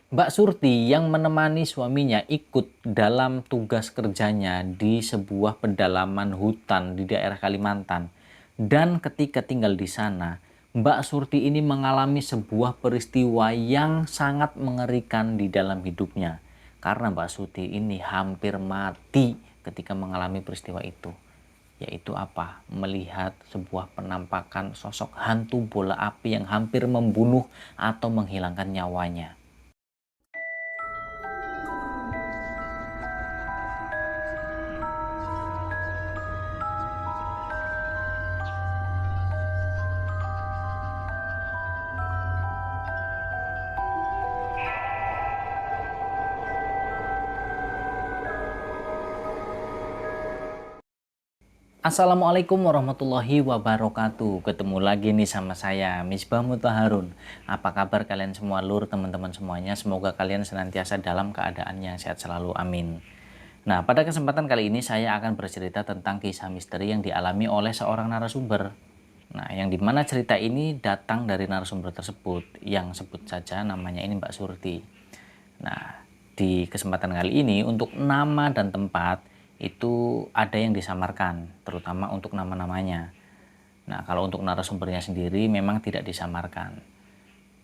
Mbak Surti yang menemani suaminya ikut dalam tugas kerjanya di sebuah pedalaman hutan di daerah Kalimantan. Dan ketika tinggal di sana, Mbak Surti ini mengalami sebuah peristiwa yang sangat mengerikan di dalam hidupnya. Karena Mbak Surti ini hampir mati ketika mengalami peristiwa itu. Yaitu apa? Melihat sebuah penampakan sosok hantu bola api yang hampir membunuh atau menghilangkan nyawanya. Assalamualaikum warahmatullahi wabarakatuh. Ketemu lagi nih sama saya, Misbah Muthaharun. Apa kabar kalian semua lur, teman-teman semuanya? Semoga kalian senantiasa dalam keadaan yang sehat selalu, amin. Nah, pada kesempatan kali ini saya akan bercerita tentang kisah misteri yang dialami oleh seorang narasumber. Nah, yang dimana cerita ini datang dari narasumber tersebut, yang sebut saja namanya ini Mbak Surti. Nah, di kesempatan kali ini untuk nama dan tempat itu ada yang disamarkan, terutama untuk nama-namanya. Nah, kalau untuk narasumbernya sendiri memang tidak disamarkan.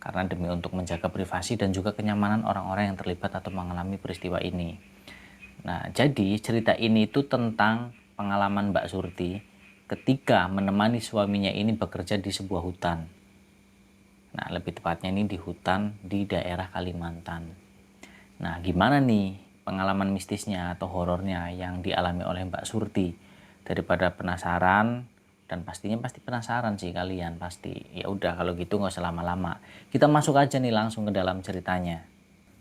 Karena demi untuk menjaga privasi dan juga kenyamanan orang-orang yang terlibat atau mengalami peristiwa ini. Nah, jadi cerita ini itu tentang pengalaman Mbak Surti ketika menemani suaminya ini bekerja di sebuah hutan. Nah, lebih tepatnya ini di hutan di daerah Kalimantan. Nah, gimana nih pengalaman mistisnya atau horornya yang dialami oleh Mbak Surti? Daripada penasaran, dan pastinya pasti penasaran sih kalian pasti. Ya udah kalau gitu nggak usah lama-lama. Kita masuk aja nih langsung ke dalam ceritanya.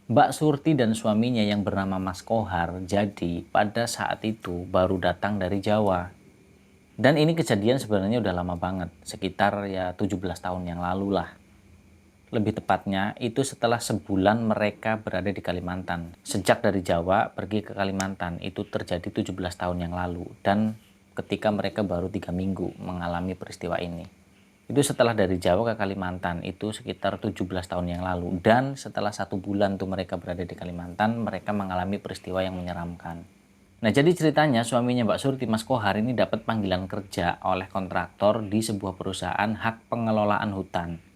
Mbak Surti dan suaminya yang bernama Mas Kohar jadi pada saat itu baru datang dari Jawa. Dan ini kejadian sebenarnya udah lama banget, sekitar ya 17 tahun yang lalu lah. Lebih tepatnya itu setelah sebulan mereka berada di Kalimantan. Sejak dari Jawa pergi ke Kalimantan itu terjadi 17 tahun yang lalu. Dan ketika mereka baru 3 minggu mengalami peristiwa ini. Itu setelah dari Jawa ke Kalimantan itu sekitar 17 tahun yang lalu. Dan setelah 1 bulan tuh mereka berada di Kalimantan, mereka mengalami peristiwa yang menyeramkan. Nah, jadi ceritanya suaminya Mbak Surti, Mas Kohar ini dapat panggilan kerja oleh kontraktor di sebuah perusahaan hak pengelolaan hutan.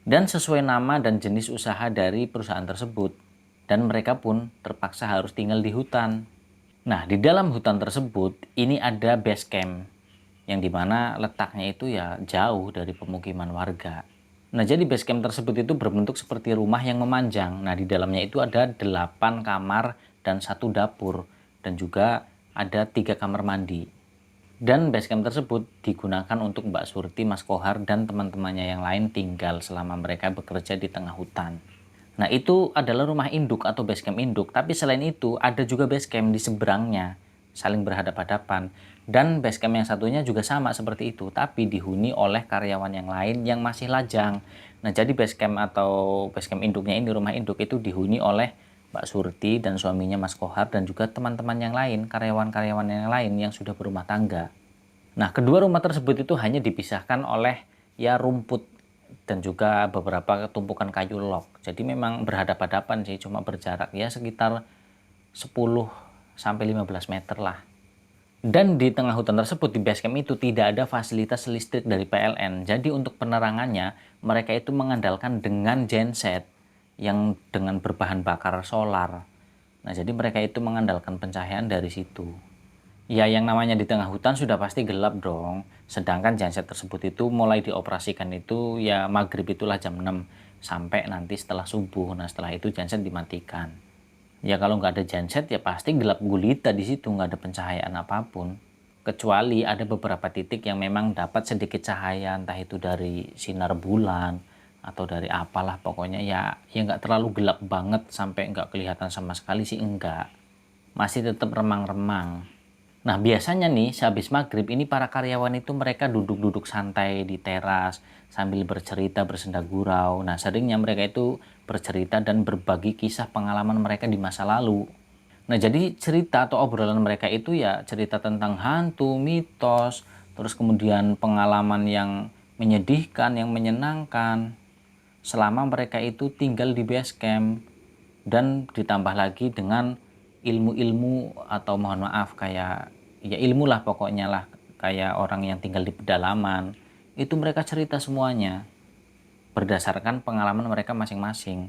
Dan sesuai nama dan jenis usaha dari perusahaan tersebut. Dan mereka pun terpaksa harus tinggal di hutan. Nah, di dalam hutan tersebut ini ada base camp. Yang dimana letaknya itu ya jauh dari pemukiman warga. Nah, jadi base camp tersebut itu berbentuk seperti rumah yang memanjang. Nah, di dalamnya itu ada 8 kamar dan 1 dapur. Dan juga ada 3 kamar mandi. Dan basecamp tersebut digunakan untuk Mbak Surti, Mas Kohar, dan teman-temannya yang lain tinggal selama mereka bekerja di tengah hutan. Nah, itu adalah rumah induk atau basecamp induk, tapi selain itu ada juga basecamp di seberangnya, saling berhadapan-hadapan. Dan basecamp yang satunya juga sama seperti itu, tapi dihuni oleh karyawan yang lain yang masih lajang. Nah, jadi basecamp atau basecamp induknya ini, rumah induk itu dihuni oleh Mbak Surti dan suaminya Mas Kohar dan juga teman-teman yang lain, karyawan-karyawan yang lain yang sudah berumah tangga. Nah, kedua rumah tersebut itu hanya dipisahkan oleh ya rumput dan juga beberapa tumpukan kayu log. Jadi memang berhadapan-hadapan sih, cuma berjarak ya sekitar 10 sampai 15 meter lah. Dan di tengah hutan tersebut di basecamp itu tidak ada fasilitas listrik dari PLN. Jadi untuk penerangannya mereka itu mengandalkan dengan genset yang dengan berbahan bakar solar. Nah, jadi mereka itu mengandalkan pencahayaan dari situ. Ya, yang namanya di tengah hutan sudah pasti gelap dong. Sedangkan genset tersebut itu mulai dioperasikan itu ya maghrib itulah jam 6 sampai nanti setelah subuh. Nah, setelah itu genset dimatikan. Ya kalau nggak ada genset ya pasti gelap gulita di situ, nggak ada pencahayaan apapun. Kecuali ada beberapa titik yang memang dapat sedikit cahaya, entah itu dari sinar bulan atau dari apalah pokoknya ya nggak terlalu gelap banget sampai nggak kelihatan sama sekali sih enggak. Masih tetap remang-remang. Nah, biasanya nih sehabis maghrib ini para karyawan itu mereka duduk-duduk santai di teras sambil bercerita bersenda gurau. Nah, seringnya mereka itu bercerita dan berbagi kisah pengalaman mereka di masa lalu. Nah, jadi cerita atau obrolan mereka itu ya cerita tentang hantu, mitos, terus kemudian pengalaman yang menyedihkan, yang menyenangkan selama mereka itu tinggal di base camp. dan ditambah lagi dengan ilmu-ilmu atau mohon maaf kayak ya ilmu lah pokoknya lah, kayak orang yang tinggal di pedalaman, itu mereka cerita semuanya berdasarkan pengalaman mereka masing-masing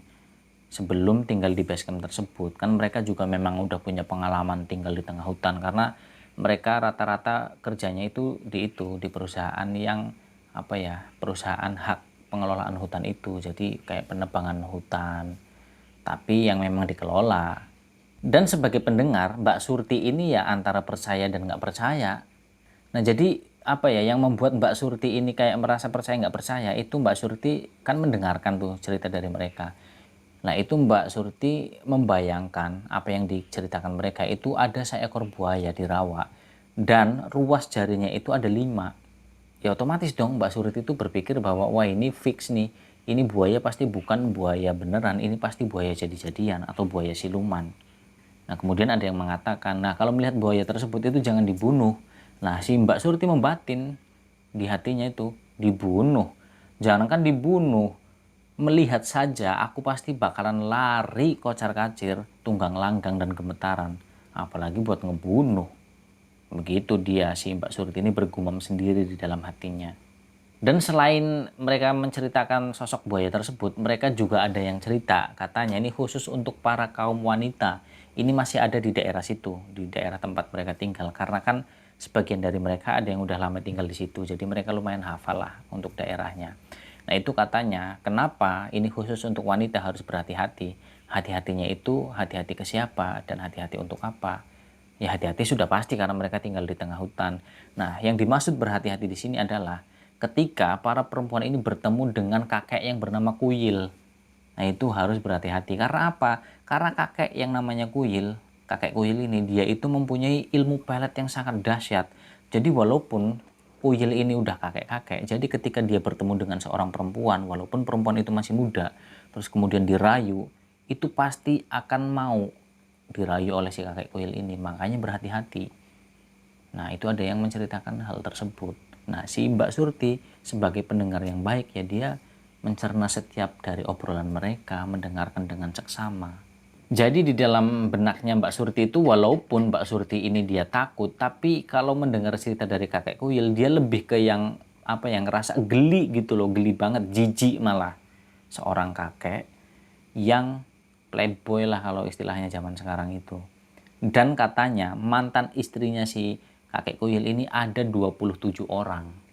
sebelum tinggal di base camp tersebut. Kan mereka juga memang udah punya pengalaman tinggal di tengah hutan, karena mereka rata-rata kerjanya itu di perusahaan yang apa ya, perusahaan hak pengelolaan hutan itu, jadi kayak penebangan hutan tapi yang memang dikelola. Dan sebagai pendengar, Mbak Surti ini ya antara percaya dan nggak percaya. Nah jadi apa ya yang membuat Mbak Surti ini kayak merasa percaya nggak percaya, itu Mbak Surti kan mendengarkan tuh cerita dari mereka. Nah itu Mbak Surti membayangkan apa yang diceritakan mereka, itu ada seekor buaya di rawa dan ruas jarinya itu ada 5. Ya otomatis dong Mbak Surti itu berpikir bahwa wah ini fix nih, ini buaya pasti bukan buaya beneran, ini pasti buaya jadi-jadian atau buaya siluman. Nah kemudian ada yang mengatakan, nah kalau melihat buaya tersebut itu jangan dibunuh. Nah si Mbak Surti membatin di hatinya itu, dibunuh. Jangankan dibunuh, melihat saja aku pasti bakalan lari kocar-kacir, tunggang langgang dan gemetaran. Apalagi buat ngebunuh. Begitu dia si Mbak Surti ini bergumam sendiri di dalam hatinya. Dan selain mereka menceritakan sosok buaya tersebut, mereka juga ada yang cerita, katanya ini khusus untuk para kaum wanita. Ini masih ada di daerah situ, di daerah tempat mereka tinggal. Karena kan sebagian dari mereka ada yang udah lama tinggal di situ, jadi mereka lumayan hafal lah untuk daerahnya. Nah itu katanya, kenapa ini khusus untuk wanita harus berhati-hati. Hati-hatinya itu hati-hati ke siapa dan hati-hati untuk apa. Ya hati-hati sudah pasti karena mereka tinggal di tengah hutan. Nah yang dimaksud berhati-hati di sini adalah ketika para perempuan ini bertemu dengan kakek yang bernama Kuyil. Nah itu harus berhati-hati. Karena apa? Karena kakek yang namanya Kuyil, kakek Kuyil ini dia itu mempunyai ilmu pelet yang sangat dahsyat. Jadi walaupun Kuyil ini udah kakek-kakek, jadi ketika dia bertemu dengan seorang perempuan, walaupun perempuan itu masih muda, terus kemudian dirayu, itu pasti akan mau dirayu oleh si kakek Kuyil ini. Makanya berhati-hati. Nah itu ada yang menceritakan hal tersebut. Nah si Mbak Surti sebagai pendengar yang baik ya dia mencerna setiap dari obrolan mereka, mendengarkan dengan seksama. Jadi di dalam benaknya Mbak Surti itu walaupun Mbak Surti ini dia takut, tapi kalau mendengar cerita dari kakek Kuyil dia lebih ke yang apa yang ngerasa geli gitu loh, geli banget, jijik malah. Seorang kakek yang playboy lah kalau istilahnya zaman sekarang itu. Dan katanya mantan istrinya si kakek Kuyil ini ada 27 orang.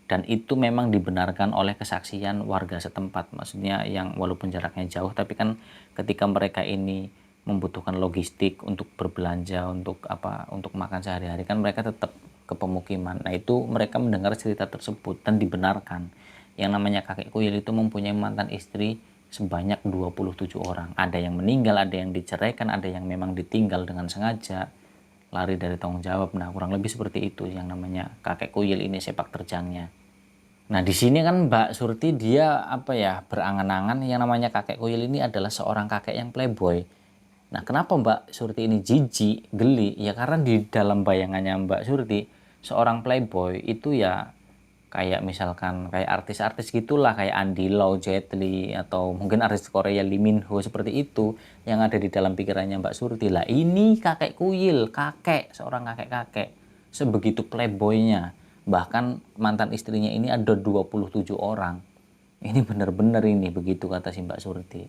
Dan itu memang dibenarkan oleh kesaksian warga setempat. Maksudnya yang walaupun jaraknya jauh, tapi kan ketika mereka ini membutuhkan logistik untuk berbelanja, untuk apa, untuk makan sehari-hari, kan mereka tetap ke pemukiman. Nah itu mereka mendengar cerita tersebut dan dibenarkan. Yang namanya kakek Kuyil itu mempunyai mantan istri sebanyak 27 orang. Ada yang meninggal, ada yang diceraikan, ada yang memang ditinggal dengan sengaja, lari dari tanggung jawab. Nah kurang lebih seperti itu yang namanya kakek Kuyil ini sepak terjangnya. Nah di sini kan Mbak Surti dia apa ya berangan-angan yang namanya kakek Kuyil ini adalah seorang kakek yang playboy. Nah kenapa Mbak Surti ini jijik, geli? Ya karena di dalam bayangannya Mbak Surti seorang playboy itu ya kayak misalkan kayak artis-artis gitulah, kayak Andy Lau, Jet Li, atau mungkin artis Korea Lee Min Ho, seperti itu yang ada di dalam pikirannya Mbak Surti. Lah ini kakek Kuyil, kakek, seorang kakek-kakek sebegitu playboynya, bahkan mantan istrinya ini ada 27 orang. Ini benar-benar ini begitu kata si Mbak Surti.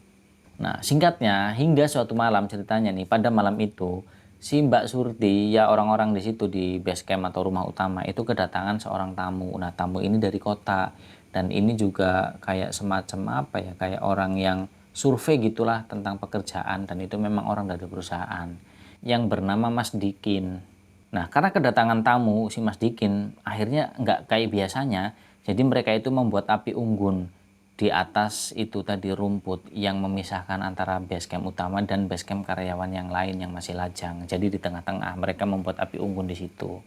Nah singkatnya hingga suatu malam ceritanya nih, pada malam itu si Mbak Surti ya orang-orang di situ di base camp atau rumah utama itu kedatangan seorang tamu. Nah tamu ini dari kota dan ini juga kayak semacam apa ya, kayak orang yang survei gitulah tentang pekerjaan, dan itu memang orang dari perusahaan yang bernama Mas Dikin. Nah karena kedatangan tamu si Mas Dikin akhirnya nggak kayak biasanya, jadi mereka itu membuat api unggun di atas itu tadi rumput yang memisahkan antara base camp utama dan base camp karyawan yang lain yang masih lajang. Jadi di tengah-tengah mereka membuat api unggun di situ.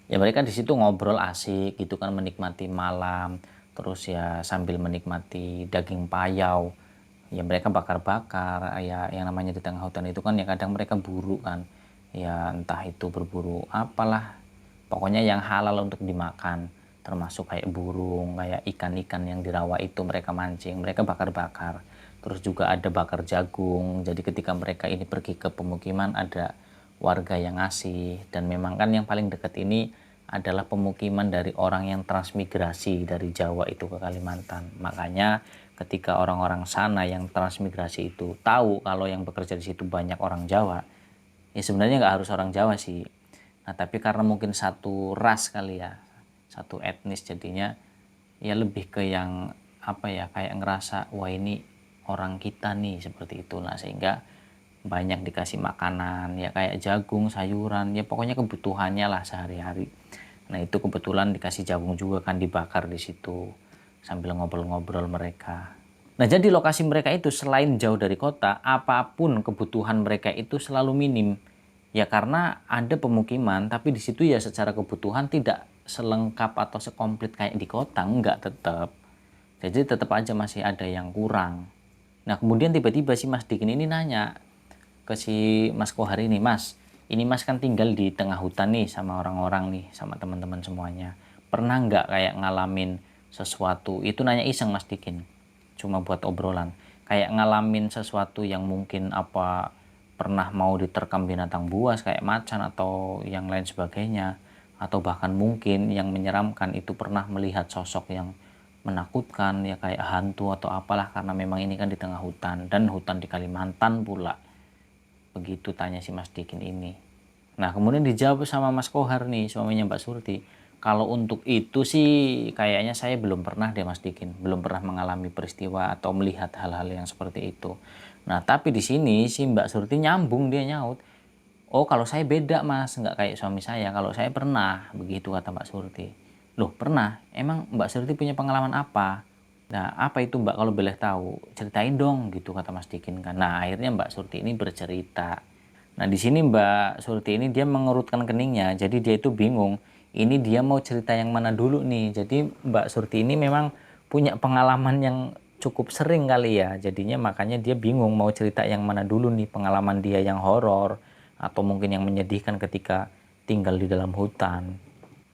Ya mereka di situ ngobrol asik gitu kan, menikmati malam, terus ya sambil menikmati daging payau. Ya mereka bakar-bakar, ya yang namanya di tengah hutan itu kan ya kadang mereka buru kan. Ya entah itu berburu apalah, pokoknya yang halal untuk dimakan, termasuk kayak burung, kayak ikan-ikan yang di rawa itu mereka mancing, mereka bakar-bakar. terus juga ada bakar jagung. Jadi ketika mereka ini pergi ke pemukiman ada warga yang ngasih, dan memang kan yang paling dekat ini adalah pemukiman dari orang yang transmigrasi dari Jawa itu ke Kalimantan. Makanya ketika orang-orang sana yang transmigrasi itu tahu kalau yang bekerja di situ banyak orang Jawa, ya sebenarnya nggak harus orang Jawa sih. Nah tapi karena mungkin satu ras kali ya, satu etnis, jadinya ya lebih ke yang apa ya, kayak ngerasa wah ini orang kita nih, seperti itu. Nah sehingga banyak dikasih makanan ya kayak jagung, sayuran, ya pokoknya kebutuhannya lah sehari-hari. Nah itu kebetulan dikasih jagung juga kan, dibakar di situ sambil ngobrol-ngobrol mereka. Nah jadi lokasi mereka itu selain jauh dari kota, apapun kebutuhan mereka itu selalu minim. Ya karena ada pemukiman, tapi di situ ya secara kebutuhan tidak selengkap atau sekomplit kayak di kota, enggak, tetap. Jadi tetap aja masih ada yang kurang. Nah kemudian tiba-tiba si Mas Dikin ini nanya ke si Mas Kohar ini, Mas, ini Mas kan tinggal di tengah hutan nih sama orang-orang nih, sama teman-teman semuanya. Pernah nggak kayak ngalamin sesuatu? Itu nanya iseng Mas Dikin, cuma buat obrolan. Kayak ngalamin sesuatu yang mungkin apa, pernah mau diterkam binatang buas kayak macan atau yang lain sebagainya, atau bahkan mungkin yang menyeramkan itu pernah melihat sosok yang menakutkan ya kayak hantu atau apalah, karena memang ini kan di tengah hutan dan hutan di Kalimantan pula. Begitu tanya si Mas Dikin ini. Nah kemudian dijawab sama Mas Kohar nih, suaminya Mbak Surti, kalau untuk itu sih kayaknya saya belum pernah deh Mas Dikin, belum pernah mengalami peristiwa atau melihat hal-hal yang seperti itu. Nah tapi di sini si Mbak Surti nyambung, dia nyaut, oh kalau saya beda Mas, nggak kayak suami saya, kalau saya pernah, begitu kata Mbak Surti. Loh pernah? Emang Mbak Surti punya pengalaman apa? Nah apa itu Mbak, kalau boleh tahu ceritain dong, gitu kata Mas Dikin kan. Nah akhirnya Mbak Surti ini bercerita. Nah di sini Mbak Surti ini dia mengerutkan keningnya, jadi dia itu bingung, ini dia mau cerita yang mana dulu nih. Jadi Mbak Surti ini memang punya pengalaman yang cukup sering kali ya, jadinya makanya dia bingung mau cerita yang mana dulu nih, pengalaman dia yang horor atau mungkin yang menyedihkan ketika tinggal di dalam hutan.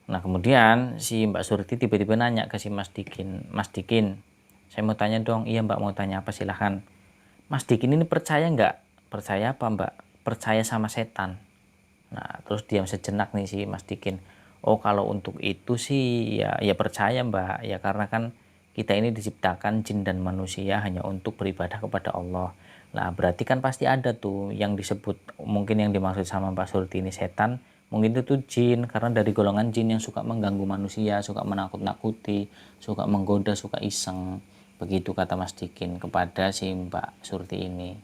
Nah kemudian si Mbak Surti tiba-tiba nanya ke si Mas Dikin, Mas Dikin, saya mau tanya dong. Iya Mbak, mau tanya apa, silahkan. Mas Dikin ini percaya nggak? Percaya apa Mbak? Percaya sama setan. Nah terus diam sejenak nih si Mas Dikin. Oh kalau untuk itu sih ya percaya Mbak, ya karena kan kita ini diciptakan jin dan manusia hanya untuk beribadah kepada Allah. Nah berarti kan pasti ada tuh yang disebut, mungkin yang dimaksud sama Mbak Surti ini setan, mungkin itu tuh jin, karena dari golongan jin yang suka mengganggu manusia, suka menakut-nakuti, suka menggoda, suka iseng. Begitu kata Mas Dikin kepada si Mbak Surti ini.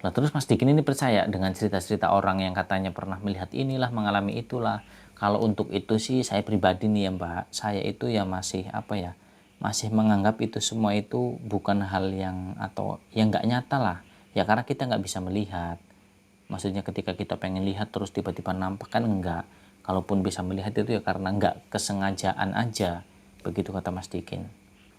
Lah terus Mas Dikin ini percaya dengan cerita-cerita orang yang katanya pernah melihat inilah, mengalami itulah. Kalau untuk itu sih saya pribadi nih ya Mbak, saya itu ya masih apa ya, masih menganggap itu semua itu bukan hal yang atau yang nggak nyata lah. Ya karena kita nggak bisa melihat. Maksudnya ketika kita pengen lihat terus tiba-tiba nampak kan enggak. Kalaupun bisa melihat itu ya karena enggak kesengajaan aja. Begitu kata Mas Dikin.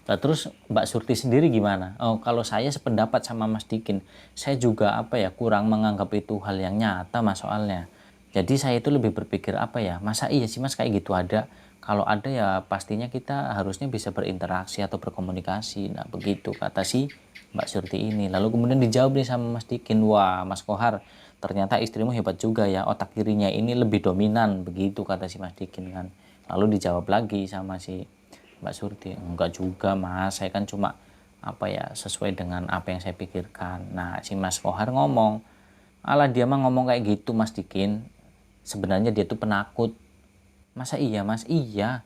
Nah, terus Mbak Surti sendiri gimana? Oh, kalau saya sependapat sama Mas Dikin, saya juga apa ya, kurang menganggap itu hal yang nyata Mas soalnya. Jadi saya itu lebih berpikir apa ya, masa iya sih Mas kayak gitu ada? Kalau ada ya pastinya kita harusnya bisa berinteraksi atau berkomunikasi. Nah begitu kata si Mbak Surti ini. Lalu kemudian dijawab nih sama Mas Dikin, wah Mas Kohar, ternyata istrimu hebat juga ya, otak kirinya ini lebih dominan, begitu kata si Mas Dikin kan. Lalu dijawab lagi sama si Mbak Surti, enggak juga Mas, saya kan cuma apa ya, sesuai dengan apa yang saya pikirkan. Nah si Mas Kohar ngomong, alah dia mah ngomong kayak gitu Mas Dikin, sebenarnya dia tuh penakut. Masa iya Mas? Iya,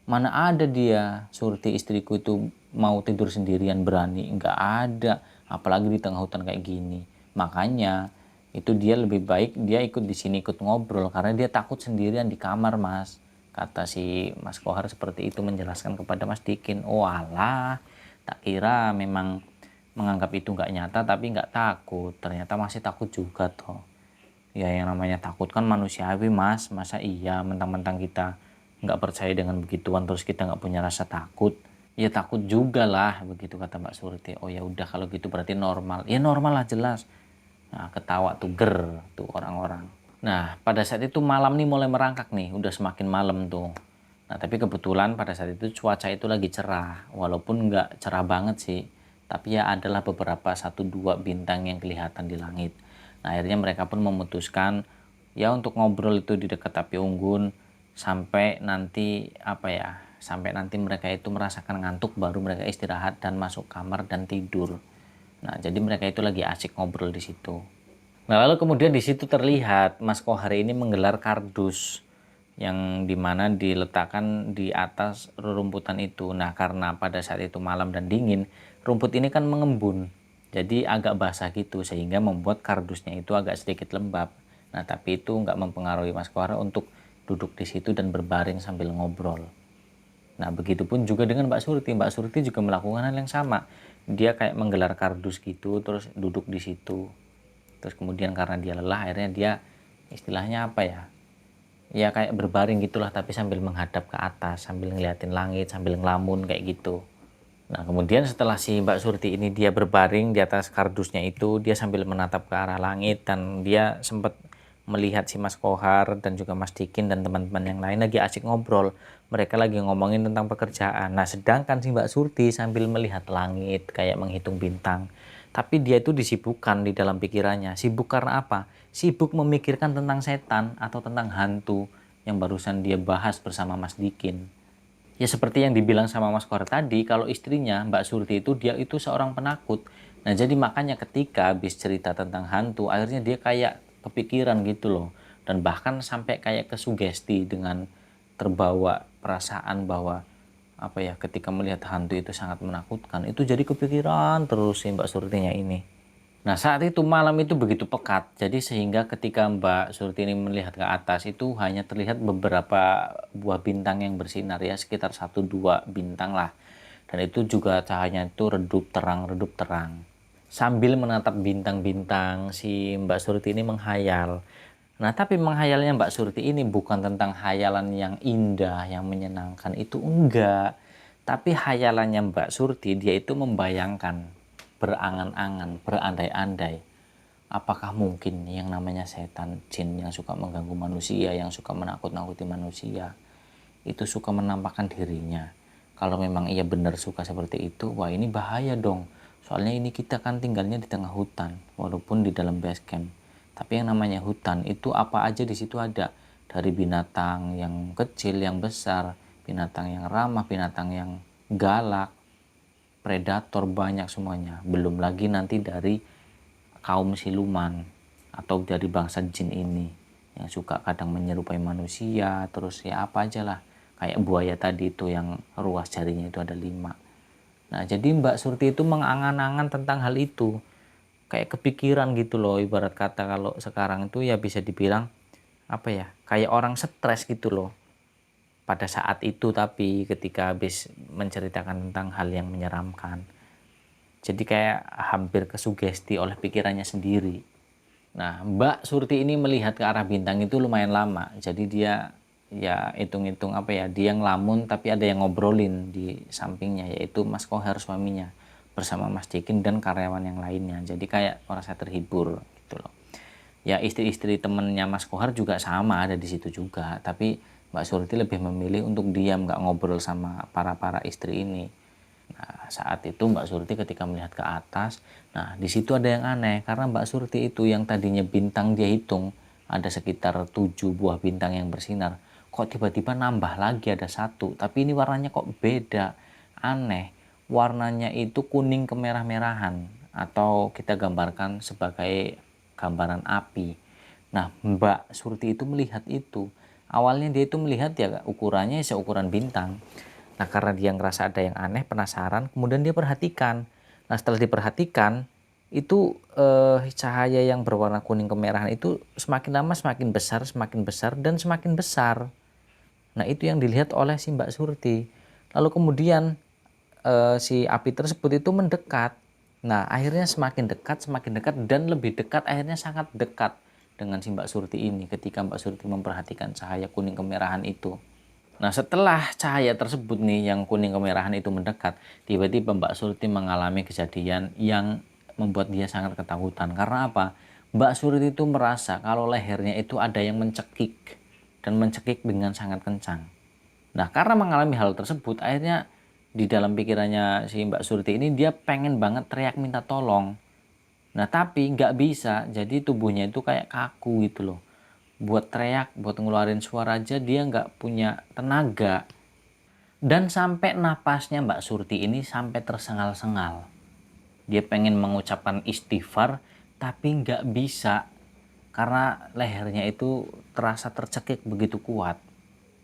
mana ada dia Surti istriku itu mau tidur sendirian berani, enggak ada, apalagi di tengah hutan kayak gini. Makanya itu dia lebih baik dia ikut di sini, ikut ngobrol, karena dia takut sendirian di kamar Mas, kata si Mas Kohar seperti itu menjelaskan kepada Mas Dikin. Oh alah, tak kira memang menganggap itu nggak nyata tapi nggak takut, ternyata masih takut juga toh. Ya yang namanya takut kan manusiawi Mas, masa iya mentang-mentang kita nggak percaya dengan begituan terus kita nggak punya rasa takut? Ya takut juga lah, begitu kata Mbak Surti. Oh ya udah kalau gitu berarti normal, ya normal lah jelas. Nah ketawa tuh ger tuh orang-orang. Nah pada saat itu malam nih mulai merangkak nih, udah semakin malam tuh. Nah tapi kebetulan pada saat itu cuaca itu lagi cerah, walaupun nggak cerah banget sih, tapi ya adalah beberapa 1-2 bintang yang kelihatan di langit. Nah, akhirnya mereka pun memutuskan ya untuk ngobrol itu di dekat api unggun sampai nanti sampai nanti mereka itu merasakan ngantuk, baru mereka istirahat dan masuk kamar dan tidur. Nah, jadi mereka itu lagi asik ngobrol di situ. Nah, lalu kemudian di situ terlihat Mas Kohar ini menggelar kardus yang dimana diletakkan di atas rerumputan itu. Nah, karena pada saat itu malam dan dingin, rumput ini kan mengembun, jadi agak basah gitu, sehingga membuat kardusnya itu agak sedikit lembab. Nah, tapi itu nggak mempengaruhi Mas Kohar untuk duduk di situ dan berbaring sambil ngobrol. Nah, begitupun juga dengan Mbak Surti. Mbak Surti juga melakukan hal yang sama. Dia kayak menggelar kardus gitu, terus duduk di situ. Terus kemudian karena dia lelah, akhirnya dia istilahnya ya kayak berbaring gitulah, tapi sambil menghadap ke atas, sambil ngeliatin langit, sambil ngelamun kayak gitu. Nah, kemudian setelah si Mbak Surti ini dia berbaring di atas kardusnya itu, dia sambil menatap ke arah langit, dan dia sempat melihat si Mas Kohar dan juga Mas Dikin dan teman-teman yang lain lagi asik ngobrol. Mereka lagi ngomongin tentang pekerjaan. Nah, sedangkan si Mbak Surti sambil melihat langit kayak menghitung bintang. Tapi dia itu disibukkan di dalam pikirannya. Sibuk karena apa? Sibuk memikirkan tentang setan atau tentang hantu yang barusan dia bahas bersama Mas Dikin. Ya seperti yang dibilang sama Mas Kohar tadi, kalau istrinya Mbak Surti itu dia itu seorang penakut. Nah, jadi makanya ketika habis cerita tentang hantu, akhirnya dia kayak kepikiran gitu loh. Dan bahkan sampai kayak kesugesti dengan terbawa perasaan bahwa ketika melihat hantu itu sangat menakutkan. Itu jadi kepikiran terus si Mbak Surtinya ini. Nah, saat itu malam itu begitu pekat, jadi sehingga ketika Mbak Surti ini melihat ke atas itu hanya terlihat beberapa buah bintang yang bersinar, ya sekitar 1-2 bintang lah. Dan itu juga cahayanya itu redup terang. Sambil menatap bintang-bintang, si Mbak Surti ini menghayal. Nah, tapi menghayalnya Mbak Surti ini bukan tentang hayalan yang indah, yang menyenangkan, itu enggak. Tapi hayalannya Mbak Surti, dia itu membayangkan, berangan-angan, berandai-andai. Apakah mungkin yang namanya setan, jin yang suka mengganggu manusia, yang suka menakut-nakuti manusia, itu suka menampakkan dirinya. Kalau memang ia benar suka seperti itu, wah ini bahaya dong. Soalnya ini kita kan tinggalnya di tengah hutan, walaupun di dalam base camp. Tapi yang namanya hutan itu apa aja di situ ada. Dari binatang yang kecil, yang besar, binatang yang ramah, binatang yang galak, predator, banyak semuanya. Belum lagi nanti dari kaum siluman atau dari bangsa jin ini yang suka kadang menyerupai manusia, terus ya apa aja lah, kayak buaya tadi itu yang ruas jarinya itu ada 5. Nah, jadi Mbak Surti itu mengangan-angan tentang hal itu, kayak kepikiran gitu loh. Ibarat kata kalau sekarang itu ya bisa dibilang kayak orang stres gitu loh pada saat itu, tapi ketika habis menceritakan tentang hal yang menyeramkan, jadi kayak hampir kesugesti oleh pikirannya sendiri. Nah, Mbak Surti ini melihat ke arah bintang itu lumayan lama, jadi dia ya hitung-hitung dia ngelamun, tapi ada yang ngobrolin di sampingnya, yaitu Mas Kohar suaminya bersama Mas Dikin dan karyawan yang lainnya. Jadi kayak merasa terhibur gitu loh. Ya istri-istri temennya Mas Kohar juga sama ada di situ juga, tapi Mbak Surti lebih memilih untuk diam, nggak ngobrol sama para istri ini. Nah, saat itu Mbak Surti ketika melihat ke atas, nah di situ ada yang aneh, karena Mbak Surti itu yang tadinya bintang dia hitung ada sekitar 7 buah bintang yang bersinar, kok tiba-tiba nambah lagi ada 1, tapi ini warnanya kok beda, aneh. Warnanya itu kuning kemerah-merahan, atau kita gambarkan sebagai gambaran api. Nah, Mbak Surti itu melihat itu. Awalnya dia itu melihat ya ukurannya seukuran bintang. Nah, karena dia ngerasa ada yang aneh, penasaran, kemudian dia perhatikan. Nah, setelah diperhatikan, itu cahaya yang berwarna kuning kemerahan itu semakin lama semakin besar, dan semakin besar. Nah, itu yang dilihat oleh si Mbak Surti. Lalu kemudian si api tersebut itu mendekat. Nah, akhirnya semakin dekat, dan lebih dekat, akhirnya sangat dekat dengan si Mbak Surti ini ketika Mbak Surti memperhatikan cahaya kuning kemerahan itu. Nah, setelah cahaya tersebut nih yang kuning kemerahan itu mendekat, tiba-tiba Mbak Surti mengalami kejadian yang membuat dia sangat ketakutan. Karena apa? Mbak Surti itu merasa kalau lehernya itu ada yang mencekik, dan mencekik dengan sangat kencang. Nah, karena mengalami hal tersebut, akhirnya di dalam pikirannya si Mbak Surti ini dia pengen banget teriak minta tolong. Nah tapi nggak bisa, jadi tubuhnya itu kayak kaku gitu loh. Buat teriak, buat ngeluarin suara aja dia nggak punya tenaga. Dan sampai napasnya Mbak Surti ini sampai tersengal-sengal. Dia pengen mengucapkan istighfar tapi nggak bisa karena lehernya itu terasa tercekik begitu kuat.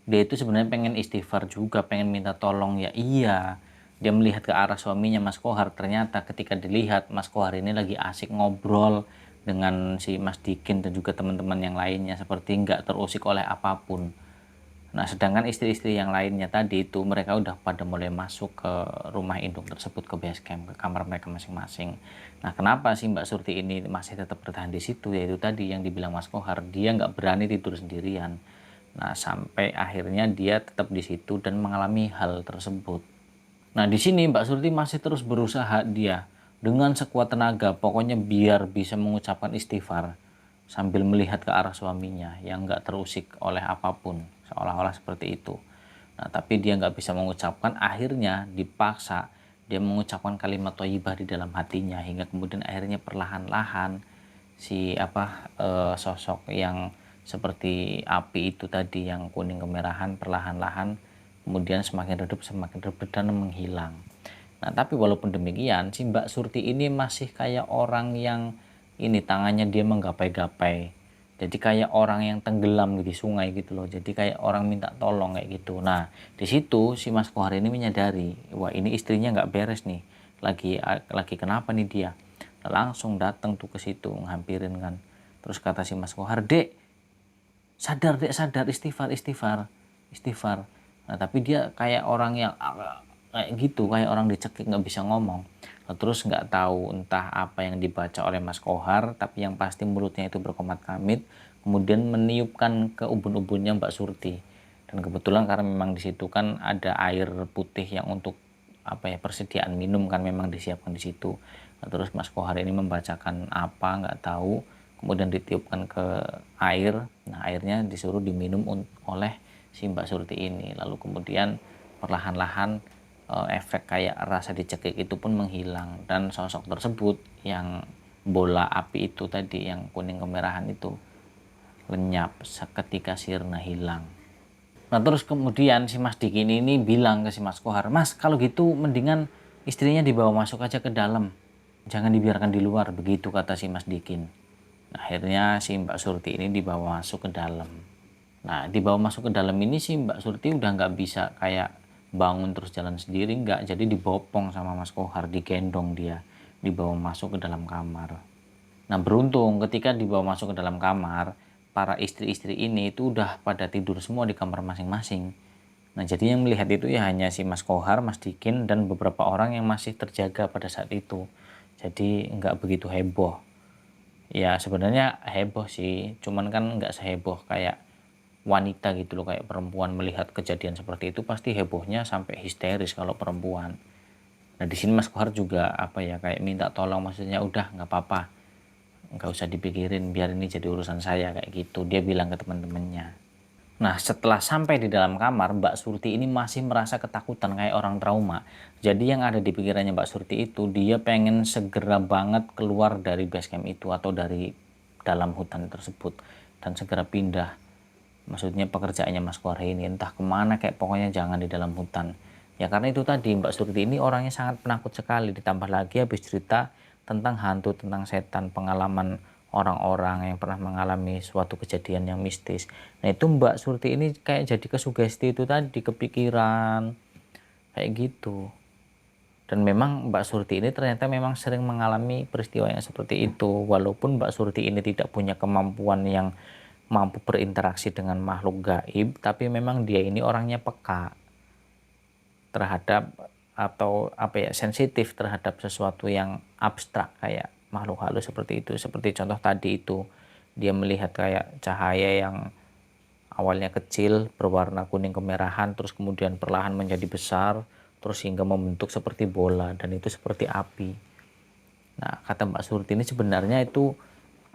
Dia itu sebenarnya pengen istighfar juga, pengen minta tolong ya iya. Dia melihat ke arah suaminya Mas Kohar, ternyata ketika dilihat Mas Kohar ini lagi asik ngobrol dengan si Mas Dikin dan juga teman-teman yang lainnya seperti nggak terusik oleh apapun. Nah, sedangkan istri-istri yang lainnya tadi itu mereka udah pada mulai masuk ke rumah induk tersebut, ke base camp, ke kamar mereka masing-masing. Nah, kenapa sih Mbak Surti ini masih tetap bertahan di situ? Yaitu tadi yang dibilang Mas Kohar, dia nggak berani tidur sendirian. Nah, sampai akhirnya dia tetap di situ dan mengalami hal tersebut. Nah, di sini Mbak Surti masih terus berusaha dia dengan sekuat tenaga, pokoknya biar bisa mengucapkan istighfar sambil melihat ke arah suaminya yang nggak terusik oleh apapun, seolah-olah seperti itu. Nah, tapi dia nggak bisa mengucapkan, akhirnya dipaksa dia mengucapkan kalimat thayyibah di dalam hatinya hingga kemudian akhirnya perlahan-lahan si sosok yang seperti api itu tadi yang kuning kemerahan perlahan-lahan kemudian semakin redup dan menghilang. Nah, tapi walaupun demikian si Mbak Surti ini masih kayak orang yang ini tangannya dia menggapai-gapai. Jadi kayak orang yang tenggelam di sungai gitu loh. Jadi kayak orang minta tolong kayak gitu. Nah, di situ si Mas Kohar ini menyadari, wah ini istrinya nggak beres nih. Lagi kenapa nih dia? Nah, langsung datang tuh ke situ nghampirin kan. Terus kata si Mas Kohar, "Dek, sadar dek, sadar, istighfar, istighfar, istighfar." Nah, tapi dia kayak orang yang kayak gitu, kayak orang dicekik nggak bisa ngomong. Nah, terus nggak tahu entah apa yang dibaca oleh Mas Kohar, tapi yang pasti mulutnya itu berkomat kamit, kemudian meniupkan ke ubun-ubunnya Mbak Surti. Dan kebetulan karena memang di situ kan ada air putih yang untuk apa ya persediaan minum kan memang disiapkan di situ. Nah, terus Mas Kohar ini membacakan apa nggak tahu, kemudian ditiupkan ke air. Nah, airnya disuruh diminum oleh si Mbak Surti ini. Lalu kemudian perlahan-lahan efek kayak rasa dicekik itu pun menghilang dan sosok tersebut yang bola api itu tadi yang kuning kemerahan itu lenyap seketika sirna hilang. Nah, terus kemudian si Mas Dikin ini bilang ke si Mas Kohar, "Mas, kalau gitu mendingan istrinya dibawa masuk aja ke dalam. Jangan dibiarkan di luar," begitu kata si Mas Dikin. Nah, akhirnya si Mbak Surti ini dibawa masuk ke dalam. Nah, dibawa masuk ke dalam ini si Mbak Surti udah nggak bisa kayak bangun terus jalan sendiri, nggak. Jadi dibopong sama Mas Kohar, digendong dia, dibawa masuk ke dalam kamar. Nah, beruntung ketika dibawa masuk ke dalam kamar, para istri-istri ini itu udah pada tidur semua di kamar masing-masing. Nah, jadi yang melihat itu ya hanya si Mas Kohar, Mas Dikin, dan beberapa orang yang masih terjaga pada saat itu. Jadi nggak begitu heboh. Ya sebenarnya heboh sih, cuman kan nggak seheboh kayak wanita gitu loh, kayak perempuan melihat kejadian seperti itu pasti hebohnya sampai histeris kalau perempuan. Nah, di sini Mas Kohar juga apa ya kayak minta tolong, maksudnya udah nggak apa-apa, nggak usah dipikirin, biar ini jadi urusan saya kayak gitu, dia bilang ke teman-temannya. Nah, setelah sampai di dalam kamar, Mbak Surti ini masih merasa ketakutan kayak orang trauma. Jadi yang ada di pikirannya Mbak Surti itu, dia pengen segera banget keluar dari base camp itu atau dari dalam hutan tersebut dan segera pindah. Maksudnya pekerjaannya Mas Kohar ini entah kemana, kayak pokoknya jangan di dalam hutan. Ya karena itu tadi, Mbak Surti ini orangnya sangat penakut sekali, ditambah lagi habis cerita tentang hantu, tentang setan, pengalaman orang-orang yang pernah mengalami suatu kejadian yang mistis. Nah, itu Mbak Surti ini kayak jadi kesugesti itu tadi, kepikiran kayak gitu. Dan memang Mbak Surti ini ternyata memang sering mengalami peristiwa yang seperti itu. Walaupun Mbak Surti ini tidak punya kemampuan yang mampu berinteraksi dengan makhluk gaib, tapi memang dia ini orangnya peka terhadap atau apa ya, sensitif terhadap sesuatu yang abstrak kayak makhluk halus seperti itu. Seperti contoh tadi itu, dia melihat kayak cahaya yang awalnya kecil berwarna kuning kemerahan terus kemudian perlahan menjadi besar terus hingga membentuk seperti bola dan itu seperti api. Nah, kata Mbak Surti ini sebenarnya itu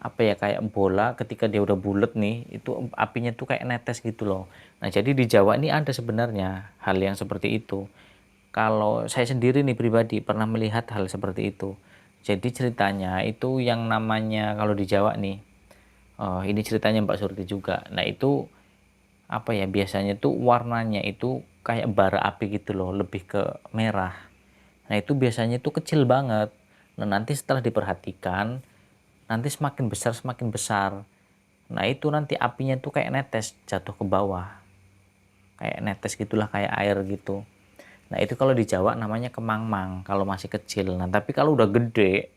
apa ya kayak bola, ketika dia udah bulat nih itu apinya tuh kayak netes gitu loh. Nah, jadi di Jawa ini ada sebenarnya hal yang seperti itu. Kalau saya sendiri nih pribadi pernah melihat hal seperti itu. Jadi ceritanya itu yang namanya kalau di Jawa nih, ini ceritanya Mbak Surti juga. Nah itu apa ya, biasanya tuh warnanya itu kayak bara api gitu loh, lebih ke merah. Nah itu biasanya tuh kecil banget. Nah nanti setelah diperhatikan, nanti semakin besar semakin besar. Nah itu nanti apinya tuh kayak netes jatuh ke bawah, kayak netes gitulah, kayak air gitu. Nah itu kalau di Jawa namanya kemangmang kalau masih kecil. Nah tapi kalau udah gede,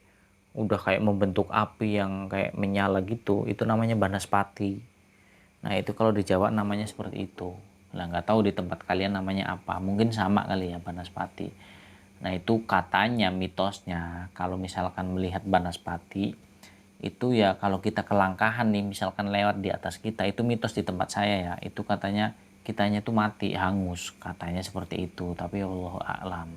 udah kayak membentuk api yang kayak menyala gitu, itu namanya banaspati. Nah itu kalau di Jawa namanya seperti itu. Nah nggak tahu di tempat kalian namanya apa, mungkin sama kali ya, banaspati. Nah itu katanya mitosnya kalau misalkan melihat banaspati itu ya, kalau kita kelangkahan nih misalkan lewat di atas kita, itu mitos di tempat saya ya, itu katanya kitanya tuh mati hangus, katanya seperti itu, tapi Allah a'lam.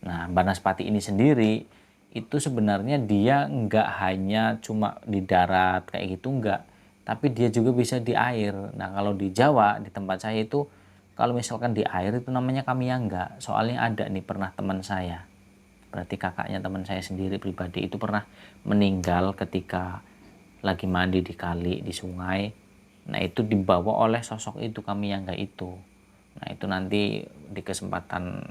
Nah banaspati ini sendiri itu sebenarnya dia nggak hanya cuma di darat kayak gitu, nggak, tapi dia juga bisa di air. Nah kalau di Jawa di tempat saya itu kalau misalkan di air itu namanya kamiyangga. Soalnya ada nih, pernah teman saya, berarti kakaknya teman saya sendiri pribadi, itu pernah meninggal ketika lagi mandi di kali, di sungai. Nah itu dibawa oleh sosok itu, kamiyangga itu. Nah itu nanti di kesempatan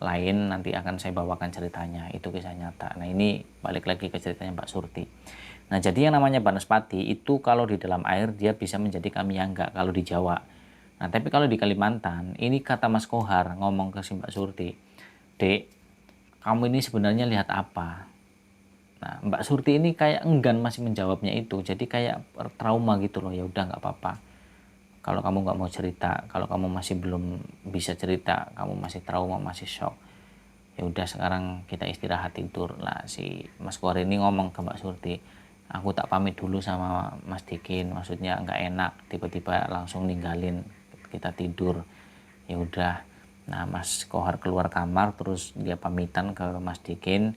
lain nanti akan saya bawakan ceritanya, itu kisah nyata. Nah ini balik lagi ke ceritanya Mbak Surti. Nah jadi yang namanya banaspati itu kalau di dalam air dia bisa menjadi kamiyangga kalau di Jawa. Nah tapi kalau di Kalimantan, ini kata Mas Kohar ngomong ke si Mbak Surti, "Dek, kamu ini sebenarnya lihat apa?" Nah Mbak Surti ini kayak enggan masih menjawabnya itu, jadi kayak trauma gitu loh. Ya udah nggak apa-apa, kalau kamu nggak mau cerita, kalau kamu masih belum bisa cerita, kamu masih trauma, masih shock, ya udah sekarang kita istirahat tidur lah. Si Mas Kohar ini ngomong ke Mbak Surti, "Aku tak pamit dulu sama Mas Dikin, maksudnya nggak enak tiba-tiba langsung ninggalin kita tidur." Ya udah, nah Mas Kohar keluar kamar terus dia pamitan ke Mas Dikin,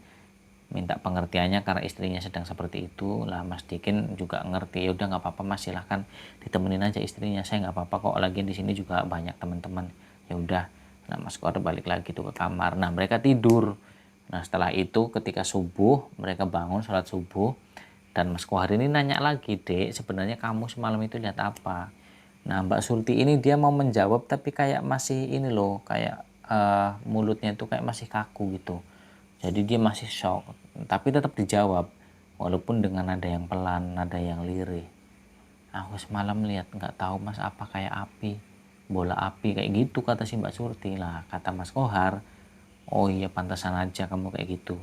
minta pengertiannya karena istrinya sedang seperti itu lah. Mas Dikin juga ngerti, ya udah nggak apa-apa Mas, silahkan ditemenin aja istrinya, saya nggak apa-apa kok, lagi di sini juga banyak teman-teman. Ya udah, nah Mas Kohar balik lagi tuh ke kamar, nah mereka tidur. Nah setelah itu ketika subuh mereka bangun sholat subuh, dan Mas Kohar ini nanya lagi, "Dek, sebenarnya kamu semalam itu lihat apa?" Nah Mbak Surti ini dia mau menjawab tapi kayak masih ini loh, kayak mulutnya itu kayak masih kaku gitu, jadi dia masih shock, tapi tetap dijawab walaupun dengan nada yang pelan, nada yang lirih. "Aku semalam lihat, nggak tahu Mas, apa kayak api, bola api kayak gitu," kata si Mbak Surti. Lah kata Mas Kohar, "Oh iya pantasan aja kamu kayak gitu.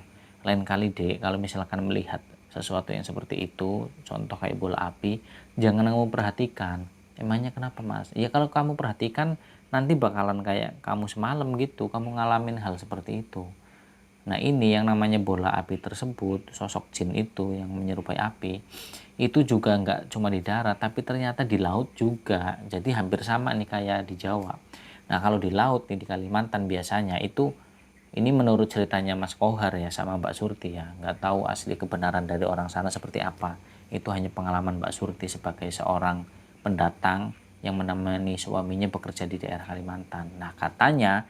Lain kali Dek, kalau misalkan melihat sesuatu yang seperti itu, contoh kayak bola api, jangan kamu perhatikan." "Emangnya kenapa Mas?" "Ya kalau kamu perhatikan nanti bakalan kayak kamu semalam gitu, kamu ngalamin hal seperti itu." Nah ini yang namanya bola api tersebut, sosok jin itu yang menyerupai api, itu juga nggak cuma di darat, tapi ternyata di laut juga. Jadi hampir sama nih kayak di Jawa. Nah kalau di laut nih di Kalimantan biasanya itu, ini menurut ceritanya Mas Kohar ya sama Mbak Surti ya, nggak tahu asli kebenaran dari orang sana seperti apa. Itu hanya pengalaman Mbak Surti sebagai seorang pendatang yang menemani suaminya bekerja di daerah Kalimantan. Nah katanya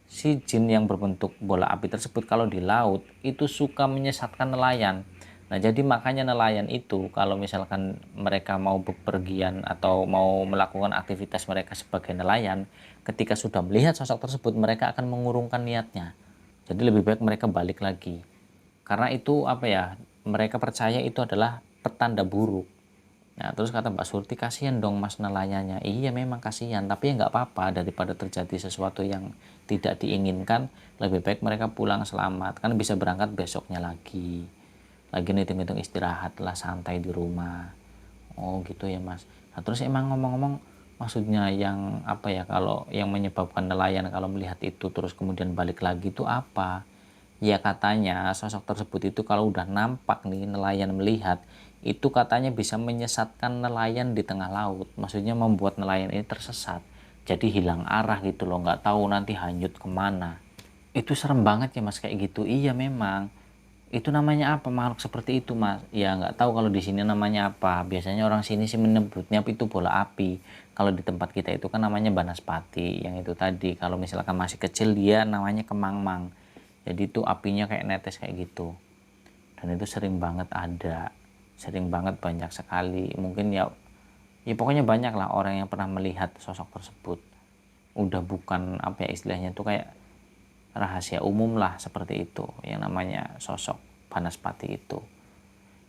si jin yang berbentuk bola api tersebut kalau di laut itu suka menyesatkan nelayan. Nah jadi makanya nelayan itu kalau misalkan mereka mau bepergian atau mau melakukan aktivitas mereka sebagai nelayan, ketika sudah melihat sosok tersebut mereka akan mengurungkan niatnya. Jadi lebih baik mereka balik lagi. Karena itu apa ya, mereka percaya itu adalah petanda buruk. Nah terus kata Mbak Surti, "Kasihan dong Mas nelayannya." "Iya memang kasihan, tapi ya nggak apa-apa, daripada terjadi sesuatu yang tidak diinginkan, lebih baik mereka pulang selamat, kan bisa berangkat besoknya lagi. Lagi hitung-hitung istirahat lah, santai di rumah." "Oh gitu ya Mas." Nah terus emang ngomong-ngomong, maksudnya yang apa ya, kalau yang menyebabkan nelayan kalau melihat itu terus kemudian balik lagi itu apa? Ya katanya sosok tersebut itu kalau udah nampak nih nelayan melihat, itu katanya bisa menyesatkan nelayan di tengah laut. Maksudnya membuat nelayan ini tersesat. Jadi hilang arah gitu loh, nggak tahu nanti hanyut kemana. Itu serem banget ya Mas kayak gitu. Iya memang. Itu namanya apa makhluk seperti itu mas? Ya nggak tahu kalau di sini namanya apa. Biasanya orang sini sih menyebutnya itu bola api. Kalau di tempat kita itu kan namanya banaspati. Yang itu tadi kalau misalkan masih kecil dia namanya kemangmang. Jadi itu apinya kayak netes kayak gitu. Dan itu sering banget ada, sering banget, banyak sekali. Mungkin ya, ya pokoknya banyak lah orang yang pernah melihat sosok tersebut. Udah bukan apa ya istilahnya tuh kayak rahasia umum lah seperti itu yang namanya sosok Banaspati itu.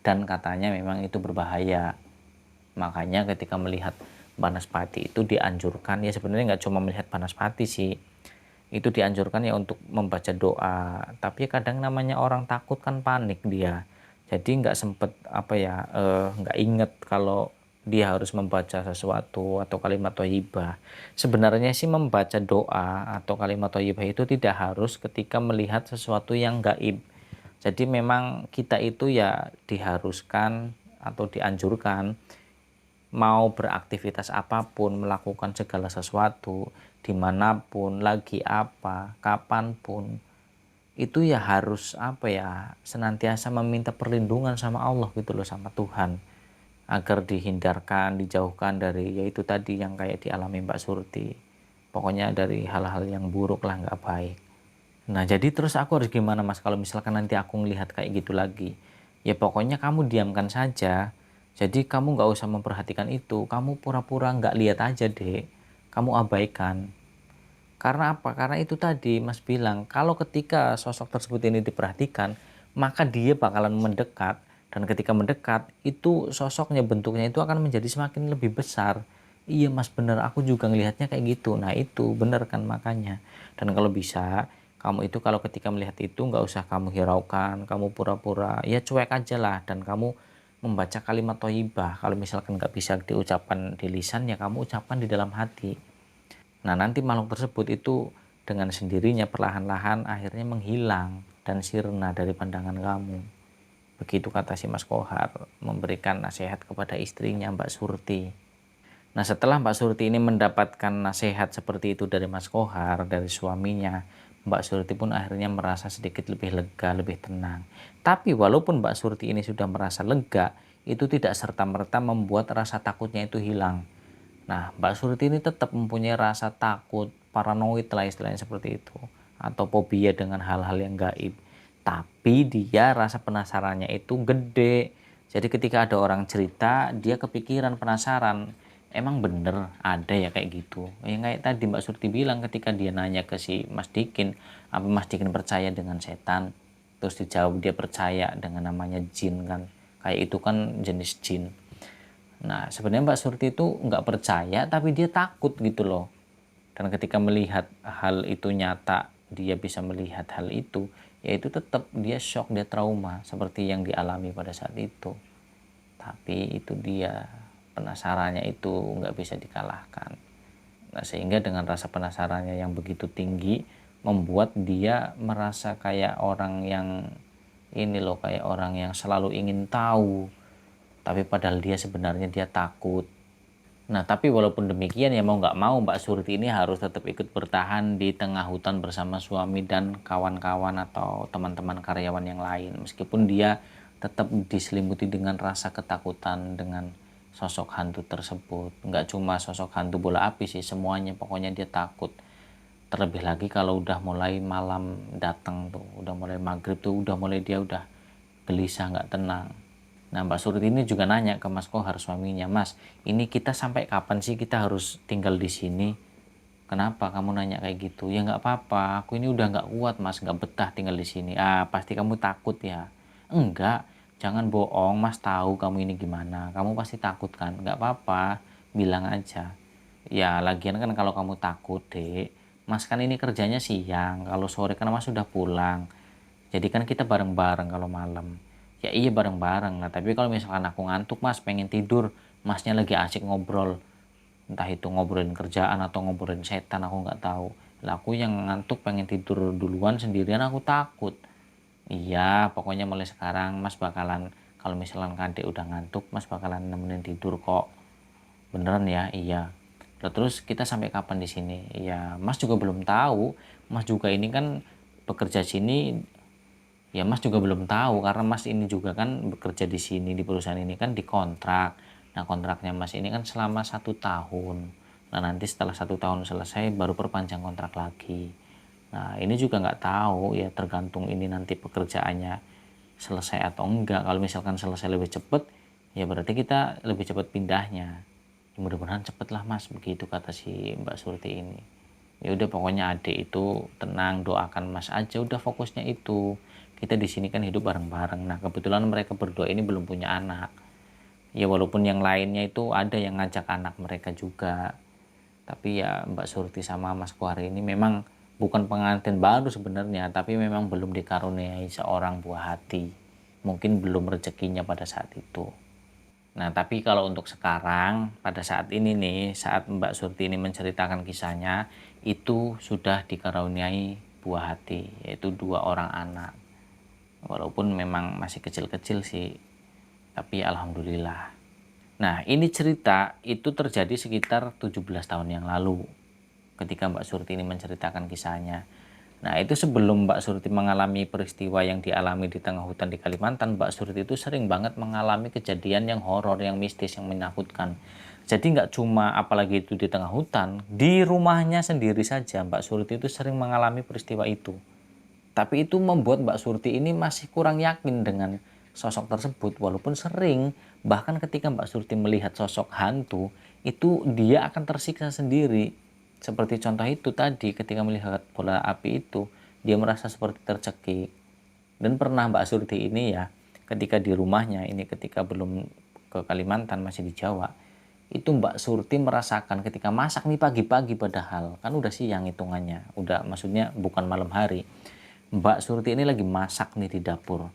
Dan katanya memang itu berbahaya. Makanya ketika melihat Banaspati itu dianjurkan, ya sebenarnya nggak cuma melihat Banaspati sih, itu dianjurkan ya untuk membaca doa. Tapi kadang namanya orang takut kan panik dia, jadi nggak sempet apa ya, nggak inget kalau dia harus membaca sesuatu atau kalimat thayyibah. Sebenarnya sih membaca doa atau kalimat thayyibah itu tidak harus ketika melihat sesuatu yang gaib. Jadi memang kita itu ya diharuskan atau dianjurkan mau beraktivitas apapun, melakukan segala sesuatu, dimanapun, lagi apa, kapanpun, itu ya harus apa ya, senantiasa meminta perlindungan sama Allah gitu loh, sama Tuhan. Agar dihindarkan, dijauhkan dari yaitu tadi yang kayak dialami Mbak Surti. Pokoknya dari hal-hal yang buruk lah, nggak baik. Nah jadi terus aku harus gimana mas kalau misalkan nanti aku ngelihat kayak gitu lagi? Ya pokoknya kamu diamkan saja. Jadi kamu nggak usah memperhatikan itu. Kamu pura-pura nggak lihat aja deh. Kamu abaikan. Karena apa? Karena itu tadi mas bilang kalau ketika sosok tersebut ini diperhatikan, maka dia bakalan mendekat. Dan ketika mendekat itu sosoknya, bentuknya itu akan menjadi semakin lebih besar. Iya mas bener, aku juga ngelihatnya kayak gitu. Nah itu bener kan makanya. Dan kalau bisa kamu itu kalau ketika melihat itu nggak usah kamu hiraukan, kamu pura-pura, ya cuek aja lah. Dan kamu membaca kalimat thayyibah. Kalau misalkan nggak bisa diucapkan di lisan, ya kamu ucapkan di dalam hati. Nah nanti makhluk tersebut itu dengan sendirinya perlahan-lahan akhirnya menghilang dan sirna dari pandangan kamu. Begitu kata si Mas Kohar memberikan nasihat kepada istrinya Mbak Surti. Nah setelah Mbak Surti ini mendapatkan nasihat seperti itu dari Mas Kohar, dari suaminya, Mbak Surti pun akhirnya merasa sedikit lebih lega, lebih tenang. Tapi walaupun Mbak Surti ini sudah merasa lega, itu tidak serta-merta membuat rasa takutnya itu hilang. Nah Mbak Surti ini tetap mempunyai rasa takut, paranoid lah istilahnya seperti itu. Atau fobia dengan hal-hal yang gaib. Tapi dia rasa penasarannya itu gede. Jadi ketika ada orang cerita, dia kepikiran, penasaran. Emang bener ada ya kayak gitu. Yang kayak tadi Mbak Surti bilang ketika dia nanya ke si Mas Dikin, apa Mas Dikin percaya dengan setan? Terus dijawab dia percaya dengan namanya jin kan. Kayak itu kan jenis jin. Nah sebenarnya Mbak Surti itu nggak percaya tapi dia takut gitu loh. Dan ketika melihat hal itu nyata, dia bisa melihat hal itu, yaitu tetap dia shock, dia trauma seperti yang dialami pada saat itu. Tapi itu dia penasarannya itu nggak bisa dikalahkan. Nah, sehingga dengan rasa penasarannya yang begitu tinggi membuat dia merasa kayak orang yang ini loh, kayak orang yang selalu ingin tahu. Tapi padahal dia sebenarnya dia takut. Nah, tapi walaupun demikian ya mau nggak mau Mbak Surti ini harus tetap ikut bertahan di tengah hutan bersama suami dan kawan-kawan atau teman-teman karyawan yang lain. Meskipun dia tetap diselimuti dengan rasa ketakutan dengan sosok hantu tersebut. Nggak cuma sosok hantu bola api sih, semuanya pokoknya dia takut. Terlebih lagi kalau udah mulai malam datang tuh, udah mulai maghrib tuh, udah mulai dia udah gelisah, nggak tenang. Nah Mbak Surti ini juga nanya ke Mas Kohar suaminya, Mas, ini kita sampai kapan sih kita harus tinggal di sini? Kenapa kamu nanya kayak gitu? Ya nggak apa-apa, aku ini udah nggak kuat Mas, nggak betah tinggal di sini. Ah pasti kamu takut ya? Enggak, jangan bohong, Mas tahu kamu ini gimana. Kamu pasti takut kan? Nggak apa-apa, bilang aja. Ya lagian kan kalau kamu takut dek, Mas kan ini kerjanya siang, kalau sore kan Mas sudah pulang. Jadi kan kita bareng-bareng kalau malam. Ya iya bareng-bareng lah. Tapi kalau misalkan aku ngantuk mas, pengen tidur, masnya lagi asik ngobrol. Entah itu ngobrolin kerjaan atau ngobrolin setan, aku nggak tahu. Lah aku yang ngantuk pengen tidur duluan sendirian, aku takut. Iya, pokoknya mulai sekarang mas bakalan, kalau misalkan kadek udah ngantuk, mas bakalan nemenin tidur kok. Beneran ya? Iya. Lah, terus kita sampai kapan di sini? Ya, mas juga belum tahu. Mas juga ini kan bekerja sini Ya Mas juga belum tahu karena Mas ini juga kan bekerja di sini di perusahaan ini kan dikontrak. Nah kontraknya Mas ini kan selama 1 tahun. Nah nanti setelah 1 tahun selesai baru perpanjang kontrak lagi. Nah ini juga nggak tahu ya, tergantung ini nanti pekerjaannya selesai atau enggak. Kalau misalkan selesai lebih cepet ya berarti kita lebih cepat pindahnya. Ya, mudah-mudahan cepet lah Mas, begitu kata si Mbak Surti ini. Ya udah pokoknya adik itu tenang, doakan Mas aja, udah fokusnya itu. Kita di sini kan hidup bareng-bareng. Nah kebetulan mereka berdua ini belum punya anak. Ya walaupun yang lainnya itu ada yang ngajak anak mereka juga, tapi ya Mbak Surti sama Mas Kuari ini memang bukan pengantin baru sebenarnya, tapi memang belum dikaruniai seorang buah hati. Mungkin belum rezekinya pada saat itu. Nah, tapi kalau untuk sekarang, pada saat ini nih, saat Mbak Surti ini menceritakan kisahnya, itu sudah dikaruniai buah hati, yaitu 2 orang anak. Walaupun memang masih kecil-kecil sih, tapi alhamdulillah. Nah, ini cerita itu terjadi sekitar 17 tahun yang lalu ketika Mbak Surti ini menceritakan kisahnya. Nah, itu sebelum Mbak Surti mengalami peristiwa yang dialami di tengah hutan di Kalimantan, Mbak Surti itu sering banget mengalami kejadian yang horor, yang mistis, yang menakutkan. Jadi nggak cuma apalagi itu di tengah hutan, di rumahnya sendiri saja Mbak Surti itu sering mengalami peristiwa itu. Tapi itu membuat Mbak Surti ini masih kurang yakin dengan sosok tersebut, walaupun sering, bahkan ketika Mbak Surti melihat sosok hantu, itu dia akan tersiksa sendiri. Seperti contoh itu tadi, ketika melihat bola api itu, dia merasa seperti tercekik. Dan pernah Mbak Surti ini ya, ketika di rumahnya, ini ketika belum ke Kalimantan, masih di Jawa, itu Mbak Surti merasakan ketika masak nih pagi-pagi, padahal kan udah siang hitungannya, udah maksudnya bukan malam hari. Mbak Surti ini lagi masak nih di dapur.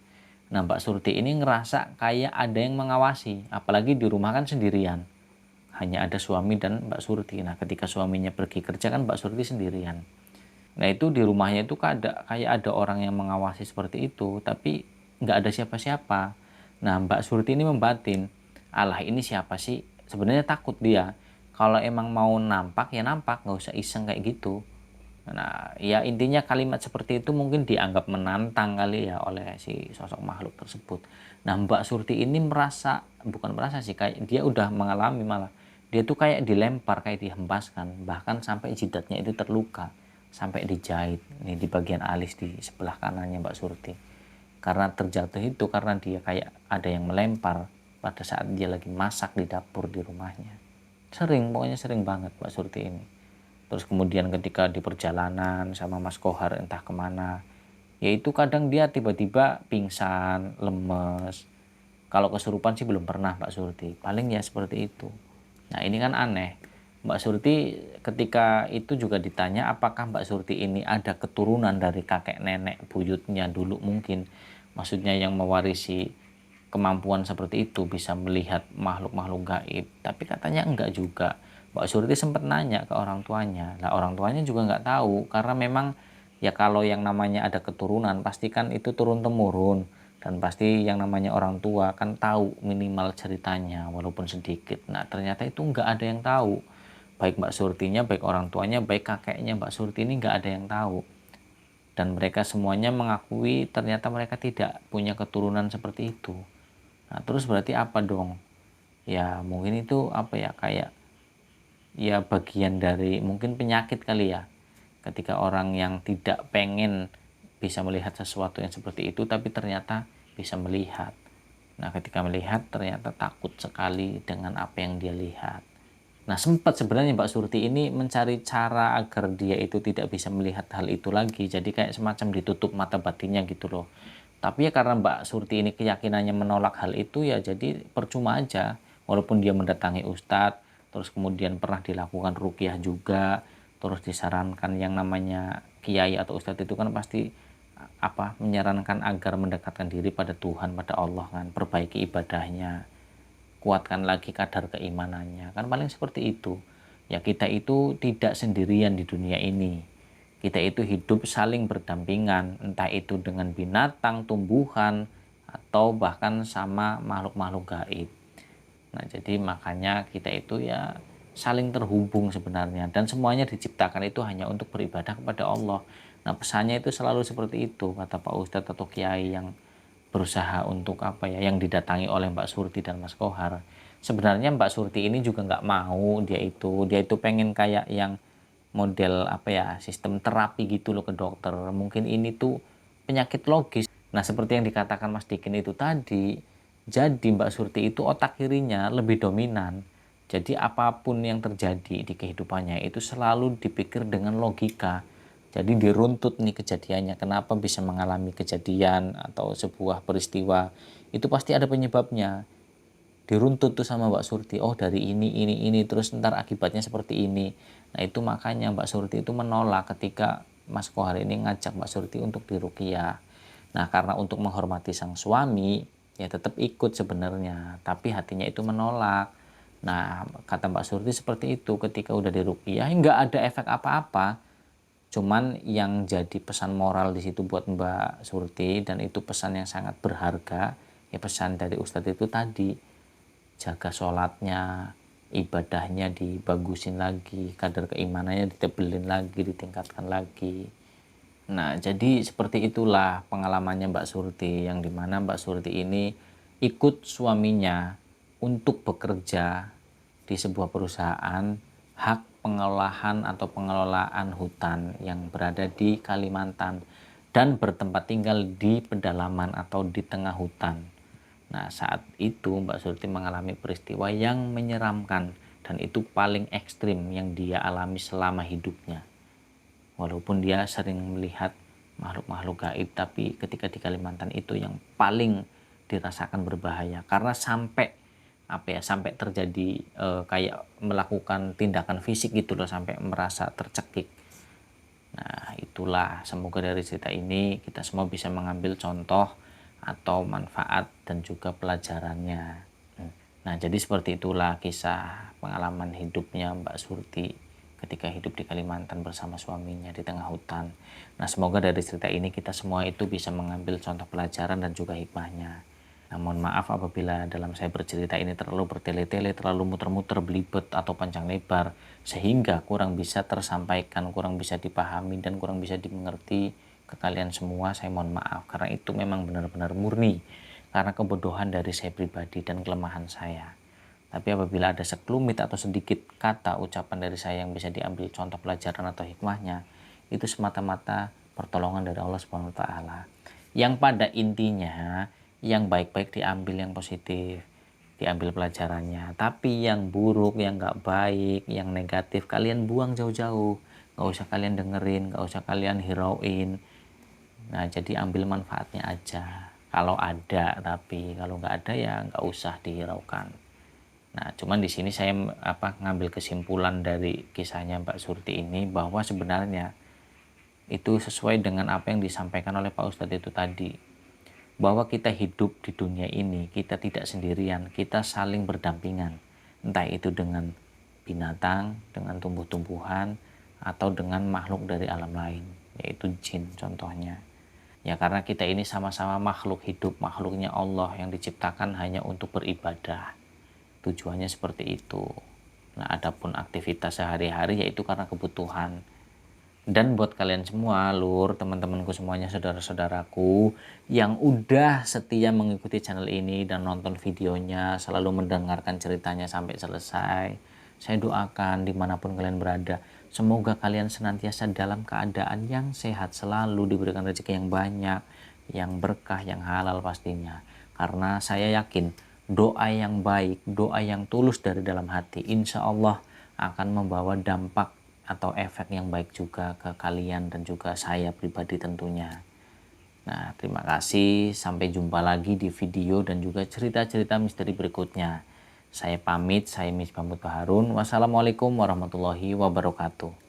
Nah, Mbak Surti ini ngerasa kayak ada yang mengawasi, apalagi di rumah kan sendirian. Hanya ada suami dan Mbak Surti. Nah, ketika suaminya pergi kerja kan Mbak Surti sendirian. Nah, itu di rumahnya itu kayak ada orang yang mengawasi seperti itu, tapi nggak ada siapa-siapa. Nah, Mbak Surti ini membatin, alah ini siapa sih? Sebenarnya takut dia. Kalau emang mau nampak ya nampak, nggak usah iseng kayak gitu. Nah, ya intinya kalimat seperti itu mungkin dianggap menantang kali ya oleh si sosok makhluk tersebut. Nah, Mbak Surti ini merasa, bukan merasa sih, kayak dia udah mengalami malah. Dia tuh kayak dilempar, kayak dihempaskan, bahkan sampai jidatnya itu terluka, sampai dijahit nih di bagian alis di sebelah kanannya Mbak Surti. Karena terjatuh itu karena dia kayak ada yang melempar pada saat dia lagi masak di dapur di rumahnya. Sering, pokoknya sering banget Mbak Surti ini. Terus kemudian ketika di perjalanan sama Mas Kohar entah kemana, yaitu kadang dia tiba-tiba pingsan, lemes. Kalau kesurupan sih belum pernah Mbak Surti, paling ya seperti itu. Nah ini kan aneh. Mbak Surti ketika itu juga ditanya apakah Mbak Surti ini ada keturunan dari kakek nenek buyutnya dulu mungkin. Maksudnya yang mewarisi kemampuan seperti itu, bisa melihat makhluk-makhluk gaib. Tapi katanya enggak juga. Mbak Surti sempat nanya ke orang tuanya. Nah orang tuanya juga nggak tahu karena memang ya kalau yang namanya ada keturunan pasti kan itu turun temurun, dan pasti yang namanya orang tua kan tahu minimal ceritanya walaupun sedikit. Nah ternyata itu nggak ada yang tahu, baik Mbak Surtinya, baik orang tuanya, baik kakeknya Mbak Surti ini nggak ada yang tahu. Dan mereka semuanya mengakui ternyata mereka tidak punya keturunan seperti itu. Nah terus berarti apa dong? Ya mungkin itu apa ya, kayak ya bagian dari mungkin penyakit kali ya, ketika orang yang tidak pengen bisa melihat sesuatu yang seperti itu tapi ternyata bisa melihat. Nah ketika melihat ternyata takut sekali dengan apa yang dia lihat. Nah sempat sebenarnya Mbak Surti ini mencari cara agar dia itu tidak bisa melihat hal itu lagi, jadi kayak semacam ditutup mata batinnya gitu loh. Tapi ya karena Mbak Surti ini keyakinannya menolak hal itu, ya jadi percuma aja. Walaupun dia mendatangi ustadz, terus kemudian pernah dilakukan ruqyah juga, terus disarankan yang namanya kiai atau ustadz itu kan pasti apa menyarankan agar mendekatkan diri pada Tuhan, pada Allah kan, perbaiki ibadahnya, kuatkan lagi kadar keimanannya, kan paling seperti itu. Ya kita itu tidak sendirian di dunia ini. Kita itu hidup saling berdampingan, entah itu dengan binatang, tumbuhan, atau bahkan sama makhluk-makhluk gaib. Nah, jadi makanya kita itu ya saling terhubung sebenarnya, dan semuanya diciptakan itu hanya untuk beribadah kepada Allah. Nah, pesannya itu selalu seperti itu, kata Pak Ustadz atau Kiai yang berusaha untuk apa ya, yang didatangi oleh Mbak Surti dan Mas Kohar. Sebenarnya Mbak Surti ini juga nggak mau, dia itu pengen kayak yang model apa ya, sistem terapi gitu loh ke dokter. Mungkin ini tuh penyakit logis. Nah, seperti yang dikatakan Mas Dikin itu tadi, jadi Mbak Surti itu otak kirinya lebih dominan. Jadi apapun yang terjadi di kehidupannya itu selalu dipikir dengan logika. Jadi diruntut nih kejadiannya, kenapa bisa mengalami kejadian atau sebuah peristiwa. Itu pasti ada penyebabnya. Diruntut tuh sama Mbak Surti, oh dari ini, terus ntar akibatnya seperti ini. Nah itu makanya Mbak Surti itu menolak ketika Mas Kohar ini ngajak Mbak Surti untuk diruqyah. Nah karena untuk menghormati sang suami, ya tetap ikut sebenarnya, tapi hatinya itu menolak. Nah kata Mbak Surti seperti itu, ketika udah diruqyah nggak ada efek apa-apa. Cuman yang jadi pesan moral di situ buat Mbak Surti, dan itu pesan yang sangat berharga, ya pesan dari Ustadz itu tadi, jaga sholatnya, ibadahnya dibagusin lagi, kadar keimanannya ditebelin lagi, ditingkatkan lagi. Nah, jadi seperti itulah pengalamannya Mbak Surti, yang dimana Mbak Surti ini ikut suaminya untuk bekerja di sebuah perusahaan hak pengolahan atau pengelolaan hutan yang berada di Kalimantan dan bertempat tinggal di pedalaman atau di tengah hutan. Nah, saat itu Mbak Surti mengalami peristiwa yang menyeramkan dan itu paling ekstrim yang dia alami selama hidupnya. Walaupun dia sering melihat makhluk-makhluk gaib, tapi ketika di Kalimantan itu yang paling dirasakan berbahaya karena sampai apa ya, sampai terjadi kayak melakukan tindakan fisik gitu loh, sampai merasa tercekik. Nah, itulah, semoga dari cerita ini kita semua bisa mengambil contoh atau manfaat dan juga pelajarannya. Nah, jadi seperti itulah kisah pengalaman hidupnya Mbak Surti ketika hidup di Kalimantan bersama suaminya di tengah hutan. Nah, semoga dari cerita ini kita semua itu bisa mengambil contoh pelajaran dan juga hikmahnya. Nah, mohon maaf apabila dalam saya bercerita ini terlalu bertele-tele, terlalu muter-muter, belibet atau panjang lebar, sehingga kurang bisa tersampaikan, kurang bisa dipahami, dan kurang bisa dimengerti ke kalian semua. Saya mohon maaf, karena itu memang benar-benar murni karena kebodohan dari saya pribadi dan kelemahan saya. Tapi apabila ada sekelumit atau sedikit kata ucapan dari saya yang bisa diambil contoh pelajaran atau hikmahnya, itu semata-mata pertolongan dari Allah Subhanahu wa taala. Yang pada intinya yang baik-baik diambil, yang positif diambil pelajarannya, tapi yang buruk, yang nggak baik, yang negatif kalian buang jauh-jauh, nggak usah kalian dengerin, nggak usah kalian hirauin. Nah, jadi ambil manfaatnya aja kalau ada, tapi kalau nggak ada ya nggak usah dihiraukan. Nah, cuman di sini saya ngambil kesimpulan dari kisahnya Mbak Surti ini, bahwa sebenarnya itu sesuai dengan apa yang disampaikan oleh Pak Ustadz itu tadi, bahwa kita hidup di dunia ini, kita tidak sendirian, kita saling berdampingan, entah itu dengan binatang, dengan tumbuh-tumbuhan, atau dengan makhluk dari alam lain, yaitu jin contohnya. Ya karena kita ini sama-sama makhluk hidup, makhluknya Allah yang diciptakan hanya untuk beribadah. Tujuannya seperti itu. Nah, adapun aktivitas sehari-hari yaitu karena kebutuhan. Dan buat kalian semua, lur, teman-temanku semuanya, saudara-saudaraku yang udah setia mengikuti channel ini dan nonton videonya, selalu mendengarkan ceritanya sampai selesai, saya doakan dimanapun kalian berada, semoga kalian senantiasa dalam keadaan yang sehat selalu, diberikan rezeki yang banyak, yang berkah, yang halal pastinya. Karena saya yakin doa yang baik, doa yang tulus dari dalam hati, insya Allah akan membawa dampak atau efek yang baik juga ke kalian dan juga saya pribadi tentunya. Nah, terima kasih. Sampai jumpa lagi di video dan juga cerita-cerita misteri berikutnya. Saya pamit, saya Misbah Mutahharun. Wassalamualaikum warahmatullahi wabarakatuh.